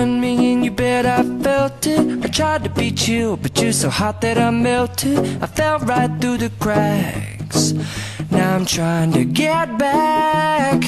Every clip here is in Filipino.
done me and you bet I felt it. I tried to be chill, but you're so hot that I melted. I fell right through the cracks. Now I'm trying to get back.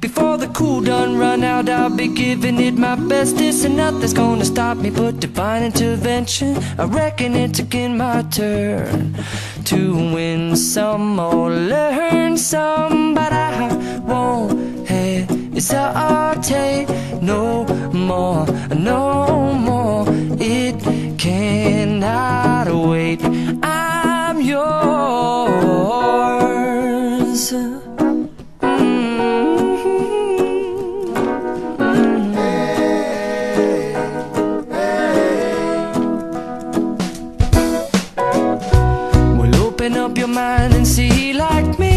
Before the cool done run out, I'll be giving it my bestest, and nothing's gonna stop me but divine intervention. I reckon it's again my turn to win some or learn some, but I won't hesitate no more, no more. It cannot wait. I'm yours. Open up your mind and see like me.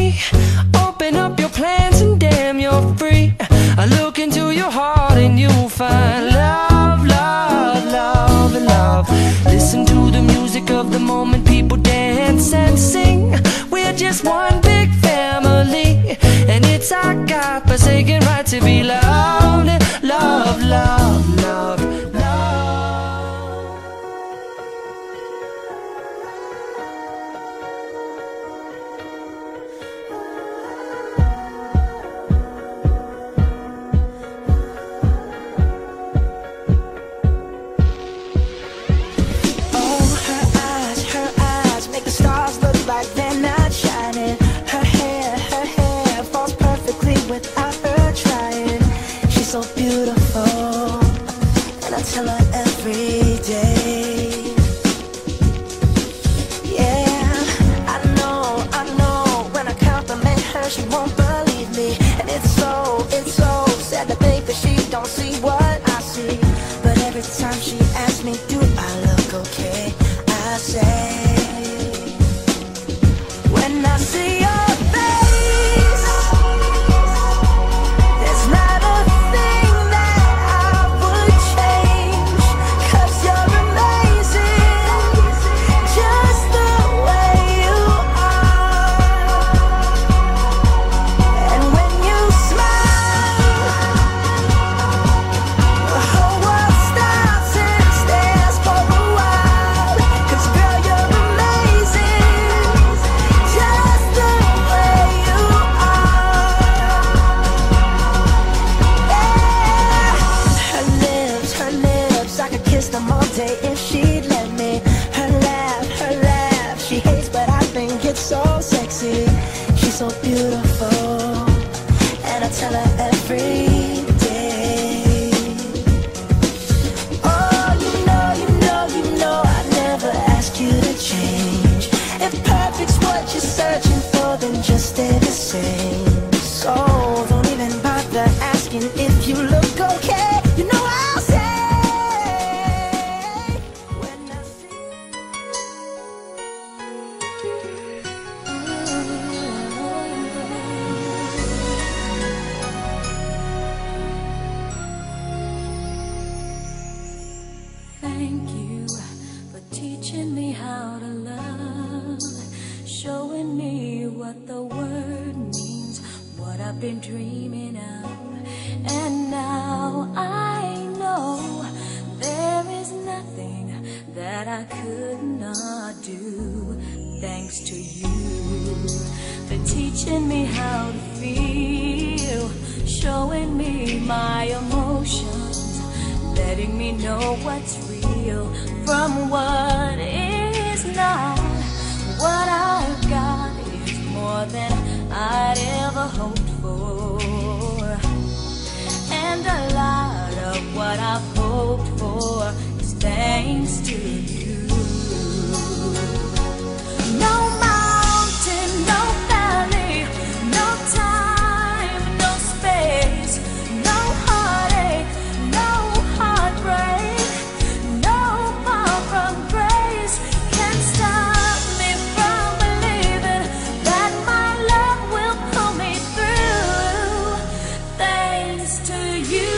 Open up your plans and damn, you're free. I look into your heart and you'll find love, love, love, and love. Listen to the music of the moment, people dance and sing. We're just one big family, and it's our God-forsaken right to be loved. Love, love, love, love. They're not shining. Her hair falls perfectly without her trying. She's so beautiful, and I tell her every day. Yeah, I know, when I compliment her, she won't believe me. And it's so sad to think that she don't see what I see. But every time she asks me, do I look okay, I say, when I see your face, there's not a thing that I would change. 'Cause you're amazing, just the way you are. And when you smile, the whole world stops and stares for a while. 'Cause girl, you're amazing, just the way you are. Yeah. Her lips, I could kiss them all day if she'd let me. Her laugh, she hates, but I think it's so sexy. She's so beautiful, and I tell her every day. Oh, you know, I never ask you to change. If perfect's what you're searching for, then just stay the same. So don't even bother asking if you look okay. You know I'll say, when I see. Thank you for teaching me how to love, showing me what the word means, what I've been dreaming of. And now I know there is nothing that I could not do. Thanks to you for teaching me how to feel, showing me my emotions, letting me know what's real from what is not. What I've got is more than I'd ever hoped for, and a lot of what I've hoped for is thanks to you. No mountain, no valley, no time, no space, no heartache, no heartbreak, no far from grace can stop me from believing that my love will pull me through. Thanks to you.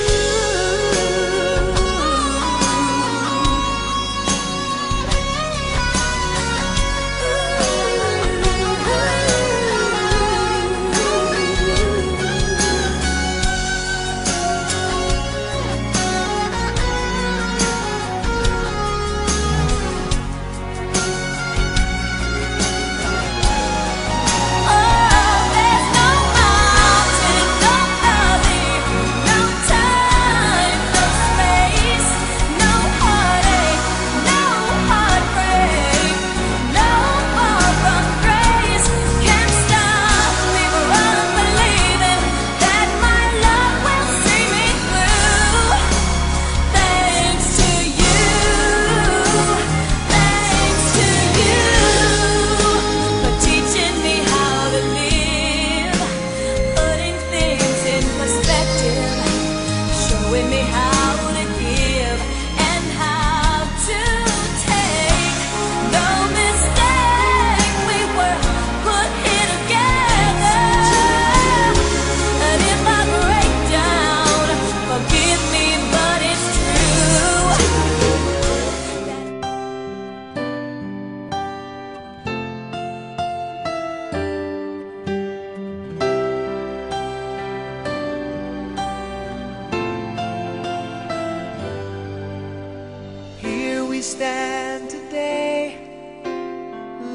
we stand today,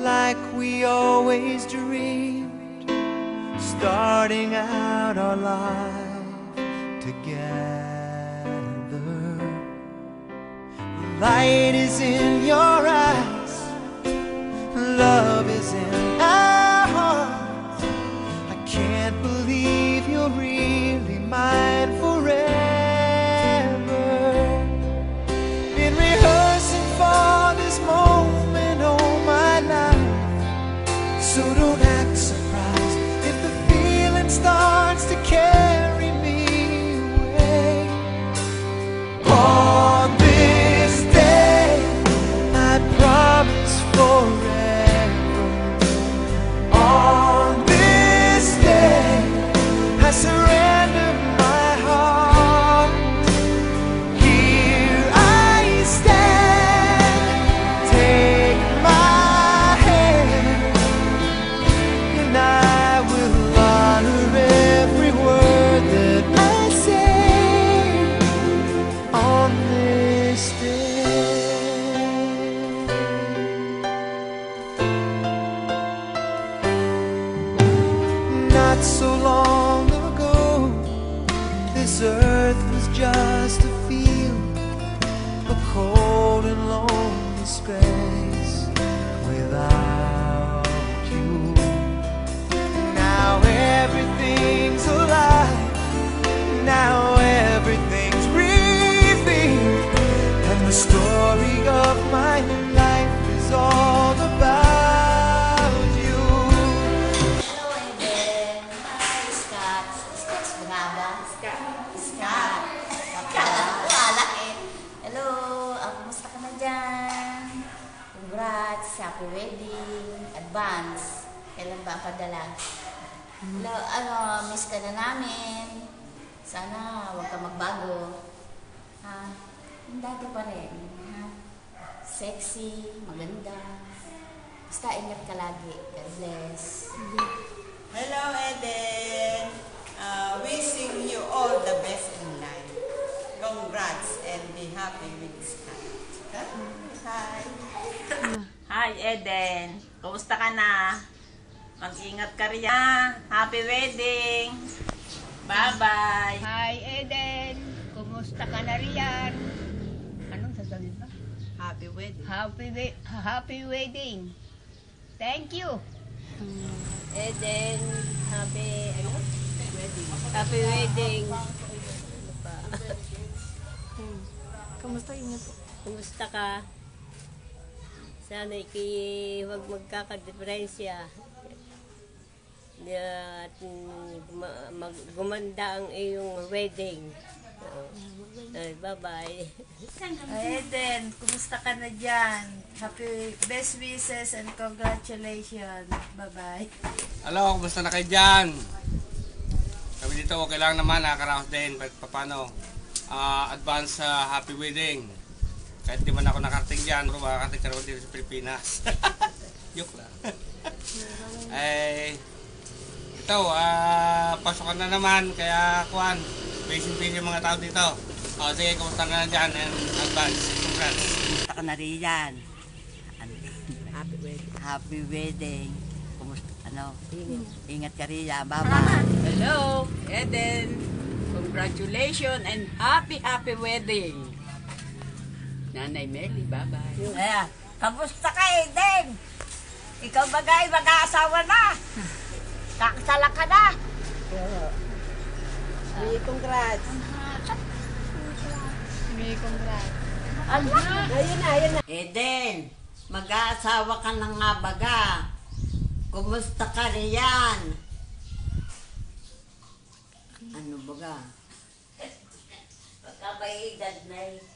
like we always dreamed, starting out our life together. Light is in your eyes, love is in our hearts. I can't believe you're really mine forever. Been rehearsing for this moment all my life, so don't act surprised if the feeling starts to carry me away. On this day, I promise forever. On this day, I surrender my heart. Here I stand, take my hand, and I will honor every word that I say on this day. Not so long ago, this earth was just a field, a cold and lonely space without you. Now everything's alive, now everything's revealed, and the story of my life is all about you. Hello, Eden. Hi, Scott. Scott's bungaba? Scott. Kala ko, alak eh. Hello, kumusta ka na dyan? Congrats, happy wedding, advance. Kailan ba ang padala? Hello, miss ka na namin. Sana huwag ka magbago. Ha? Yung dati pa rin. Ha? Sexy, maganda. Basta ingat ka lagi. God bless. Hello, Eden. Wishing you all the best in life. Congrats and be happy with Scott. Hi. Hi, Eden. Kumusta ka na? Mag-ingat ka rin. Happy wedding. Bye-bye. Hi, Eden. Kumusta ka na riyan? Anong sasabihin ba? Happy wedding. Happy wedding. Thank you. Eden, happy wedding. Ano pa? Kamusta yun po? Kumusta ka? Sana huwag magkakadiferensya. At gumanda ang iyong wedding. Bye-bye. Eden, kumusta ka na dyan? Happy best wishes and congratulations. Bye-bye. Hello, kumusta na kayo dyan? Kami dito, okay lang naman, nakakaraos din. Paano? Advance happy wedding. Kahit di man ako nakarating dyan, pero makakarating ka naman dito sa Pilipinas. Joke lang. Ito, pasokan na naman, kaya kuhan, busy yung mga tao dito. Sige, kumusta ka na dyan and advance. Congrats. Kumusta ka na rin yan? Happy wedding. Kumusta, ingat ka rin yan. Bye-bye. Hello, Eden. Congratulations and happy wedding. Nanay Meli, bye-bye. Kamusta ka, Eden? Ikaw bagay, mag-aasawa na. Kakasala ka na. Congrats. Eden, mag-aasawa ka na nga baga. Kumusta ka rin yan? Ano baga? Pagkabaidad na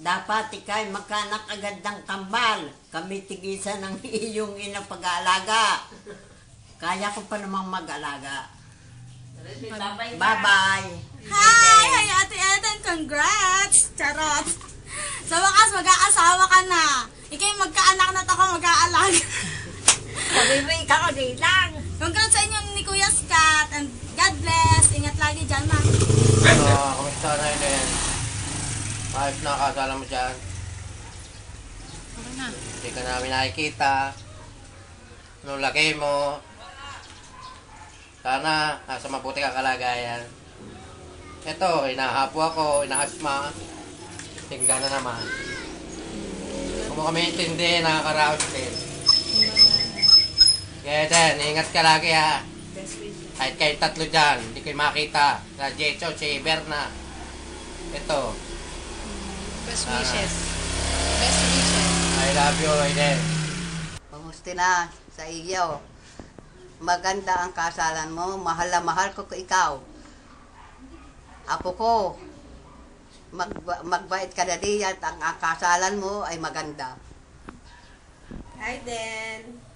Dapat ikay magkanak agad ng kambal. Kami tigisan ng iyong ina pag-aalaga. Kaya ko pa namang mag-alaga. Bye-bye. Hi! Hi, Ate Eden! Congrats! Charot! Sa wakas, mag-aasawa ka na. Ikay magkaanak na ako mag-aalaga. Sabi ka ko din lang. Congrats sa inyo ni Kuya Scott and God bless. Ingat lagi dyan, ma. Kamusta na yun? Ayos na kasala mo dyan. Hindi ka namin nakikita. Nung laki mo, sana nasa mabuti kang kalagayan. Ito, inahapo ako, inaasma. Tingga na naman. Kung mo kami intindi, nakakaraos din. Kaya din, ingat ka lagi ha. Kahit kayo tatlo dyan, hindi kayo makita. Na Jecho, si Berna. Ito. Best wishes. Best wishes. I love you, Aiden. Kumusta na sa iyo? Maganda ang kasalan mo. Mahal na mahal ko ikaw. Ako ko. Magbait ka na diyan. Ang kasalan mo ay maganda. Hi, Dan.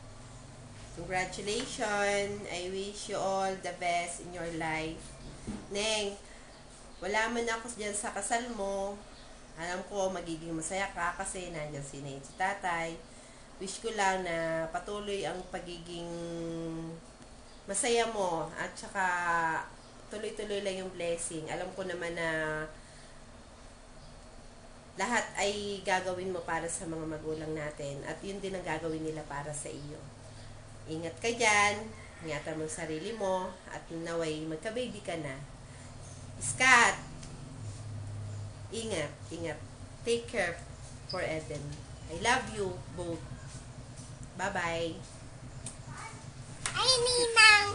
Congratulations. I wish you all the best in your life. Neng, wala man ako dyan sa kasal mo. Alam ko, magiging masaya ka kasi nandiyan si Neng, si tatay. Wish ko lang na patuloy ang pagiging masaya mo at saka tuloy-tuloy lang yung blessing. Alam ko naman na lahat ay gagawin mo para sa mga magulang natin at yun din ang gagawin nila para sa iyo. Ingat ka dyan, ingatan mo ang sarili mo at naway magka-baby ka na. Scott, ingat. Take care for Eden. I love you both. Bye-bye. Ay, Ninang!